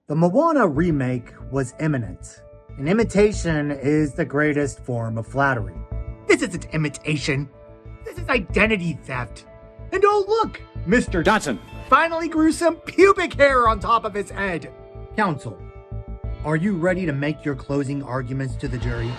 The Moana remake was imminent, and imitation is the greatest form of flattery. This isn't imitation. This is identity theft. And oh look, Mr. Johnson finally grew some pubic hair on top of his head. Counsel, are you ready to make your closing arguments to the jury?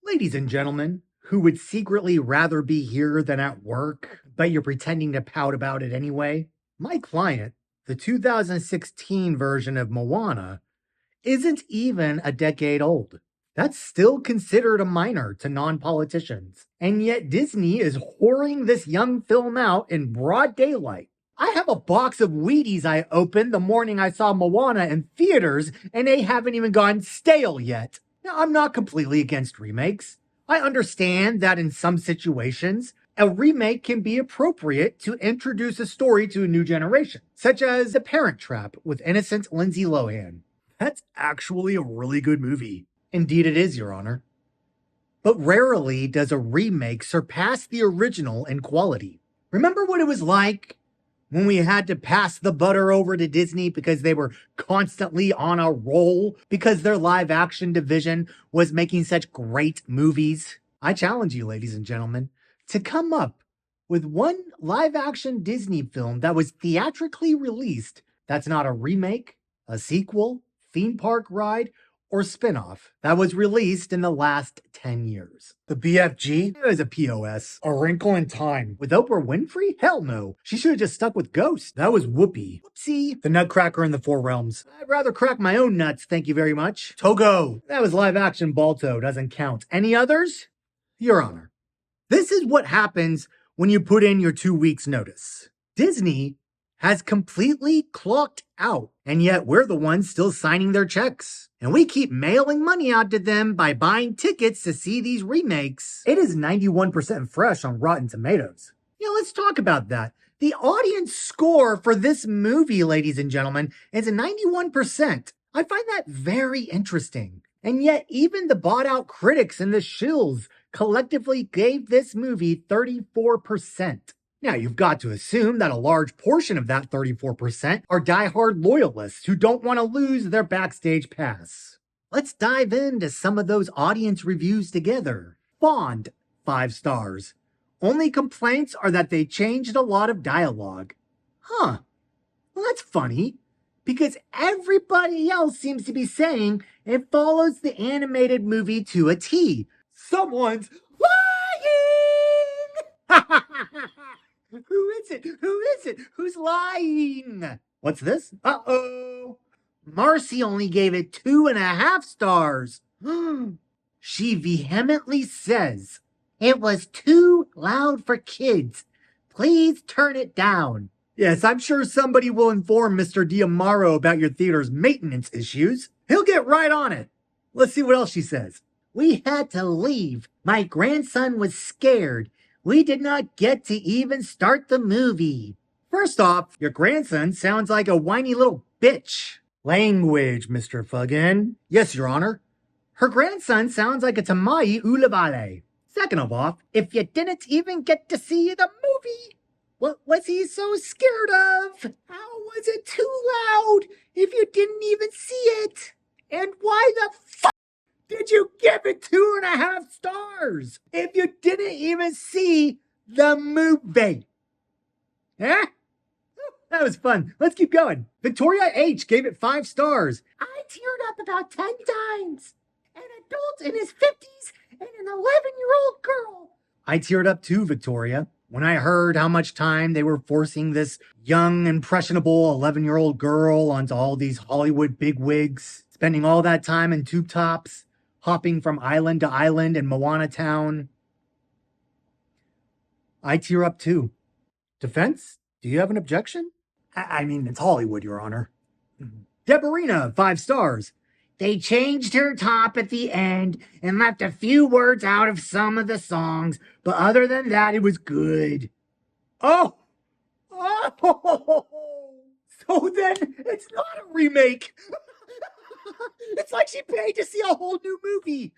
Ladies and gentlemen, who would secretly rather be here than at work, but you're pretending to pout about it anyway? My client, the 2016 version of Moana, isn't even a decade old. That's still considered a minor to non-politicians. And yet Disney is whoring this young film out in broad daylight. I have a box of Wheaties I opened the morning I saw Moana in theaters, and they haven't even gone stale yet. Now, I'm not completely against remakes. I understand that in some situations, a remake can be appropriate to introduce a story to a new generation, such as The Parent Trap with innocent Lindsay Lohan. That's actually a really good movie. Indeed it is, Your Honor. But rarely does a remake surpass the original in quality. Remember what it was like when we had to pass the butter over to Disney because they were constantly on a roll because their live action division was making such great movies? I challenge you, ladies and gentlemen, to come up with one live action Disney film that was theatrically released that's not a remake, a sequel, theme park ride, or spin-off that was released in the last 10 years. The BFG is a POS. A Wrinkle in Time. With Oprah Winfrey? Hell no. She should have just stuck with Ghost. That was Whoopi. Whoopsie. The Nutcracker in the Four Realms. I'd rather crack my own nuts, thank you very much. Togo. That was live action Balto. Doesn't count. Any others? Your Honor. This is what happens when you put in your 2 weeks notice. Disney has completely clocked out, and yet we're the ones still signing their checks. And we keep mailing money out to them by buying tickets to see these remakes. It is 91% fresh on Rotten Tomatoes. Yeah, let's talk about that. The audience score for this movie, ladies and gentlemen, is 91%. I find that very interesting. And yet even the bought out critics and the shills collectively gave this movie 34%. Now, you've got to assume that a large portion of that 34% are diehard loyalists who don't want to lose their backstage pass. Let's dive into some of those audience reviews together. Bond, 5 stars. Only complaints are that they changed a lot of dialogue. Huh. Well, that's funny, because everybody else seems to be saying it follows the animated movie to a T. Someone's lying! Who is it? Who is it? Who's lying? What's this? Uh-oh. Marcy only gave it 2.5 stars. She vehemently says, "It was too loud for kids. Please turn it down." Yes, I'm sure somebody will inform Mr. Diamaro about your theater's maintenance issues. He'll get right on it. Let's see what else she says. "We had to leave. My grandson was scared. We did not get to even start the movie." First off, your grandson sounds like a whiny little bitch. Language, Mr. Fuggin. Yes, Your Honor. Her grandson sounds like a Tamai Ulavale. Second of all, if you didn't even get to see the movie, what was he so scared of? How was it too loud if you didn't even see it? And why the fuck did you give it 2.5 stars if you didn't even see the movie? Huh? That was fun. Let's keep going. Victoria H. gave it 5 stars. "I teared up about 10 times. An adult in his 50s and an 11-year-old girl." I teared up too, Victoria, when I heard how much time they were forcing this young, impressionable 11-year-old girl onto all these Hollywood bigwigs, spending all that time in tube tops, hopping from island to island in Moana Town. I tear up too. Defense, do you have an objection? I mean, it's Hollywood, Your Honor. Deborina, 5 stars. They changed her top at the end and left a few words out of some of the songs, but other than that, it was good. Oh! Oh! So then it's not a remake. It's like she paid to see a whole new movie.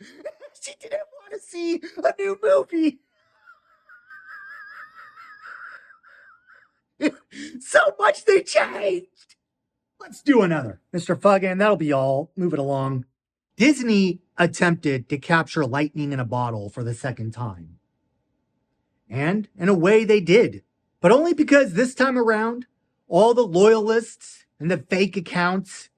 She didn't want to see a new movie. So much they changed. Let's do another. Mr. Fuggin, that'll be all. Move it along. Disney attempted to capture lightning in a bottle for the second time. And in a way they did. But only because this time around, all the loyalists and the fake accounts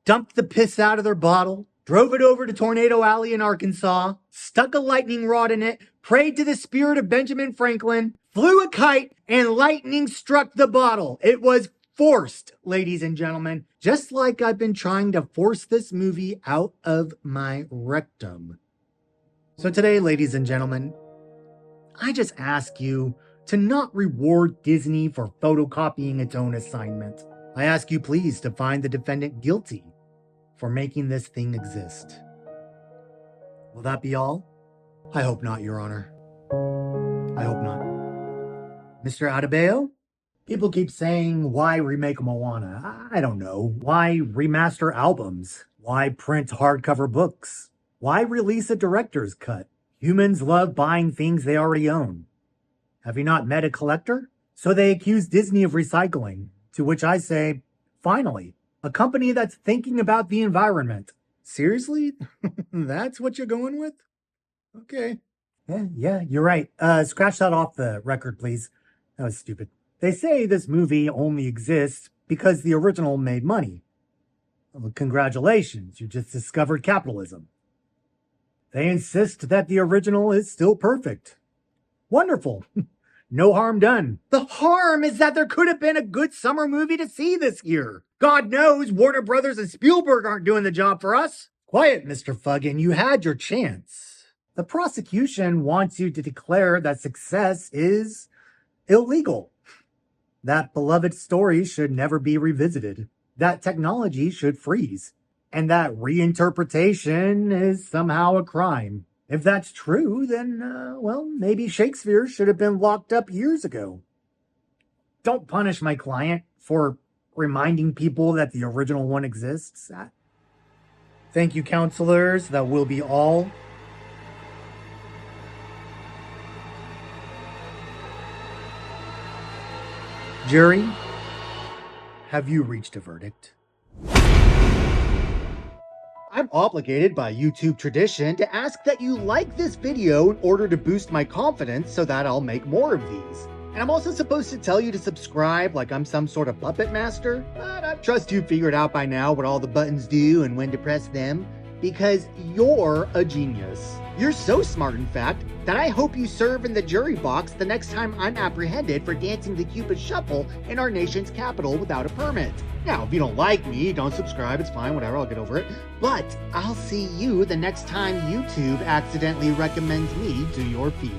dumped the piss out of their bottle, drove it over to Tornado Alley in Arkansas, stuck a lightning rod in it, prayed to the spirit of Benjamin Franklin, flew a kite, and lightning struck the bottle. It was forced, ladies and gentlemen, just like I've been trying to force this movie out of my rectum. So today, ladies and gentlemen, I just ask you to not reward Disney for photocopying its own assignment. I ask you please to find the defendant guilty for making this thing exist. Will that be all? I hope not, Your Honor. I hope not. Mr. Adebayo? People keep saying, why remake Moana? I don't know. Why remaster albums? Why print hardcover books? Why release a director's cut? Humans love buying things they already own. Have you not met a collector? So they accuse Disney of recycling, to which I say, finally, a company that's thinking about the environment. Seriously? That's what you're going with? Okay. Yeah, you're right. Scratch that off the record, please. That was stupid. They say this movie only exists because the original made money. Well, congratulations, you just discovered capitalism. They insist that the original is still perfect. Wonderful. No harm done. The harm is that there could have been a good summer movie to see this year. God knows Warner Brothers and Spielberg aren't doing the job for us. Quiet, Mr. Fuggin, you had your chance. The prosecution wants you to declare that success is illegal. That beloved story should never be revisited. That technology should freeze. And that reinterpretation is somehow a crime. If that's true, then, well, maybe Shakespeare should have been locked up years ago. Don't punish my client for reminding people that the original one exists. Thank you, counselors. That will be all. Jury, have you reached a verdict? I'm obligated by YouTube tradition to ask that you like this video in order to boost my confidence so that I'll make more of these. And I'm also supposed to tell you to subscribe like I'm some sort of puppet master, but I trust you figured out by now what all the buttons do and when to press them, because you're a genius. You're so smart, in fact, that I hope you serve in the jury box the next time I'm apprehended for dancing the Cupid Shuffle in our nation's capital without a permit. Now, if you don't like me, don't subscribe, it's fine, whatever, I'll get over it. But I'll see you the next time YouTube accidentally recommends me to your feed.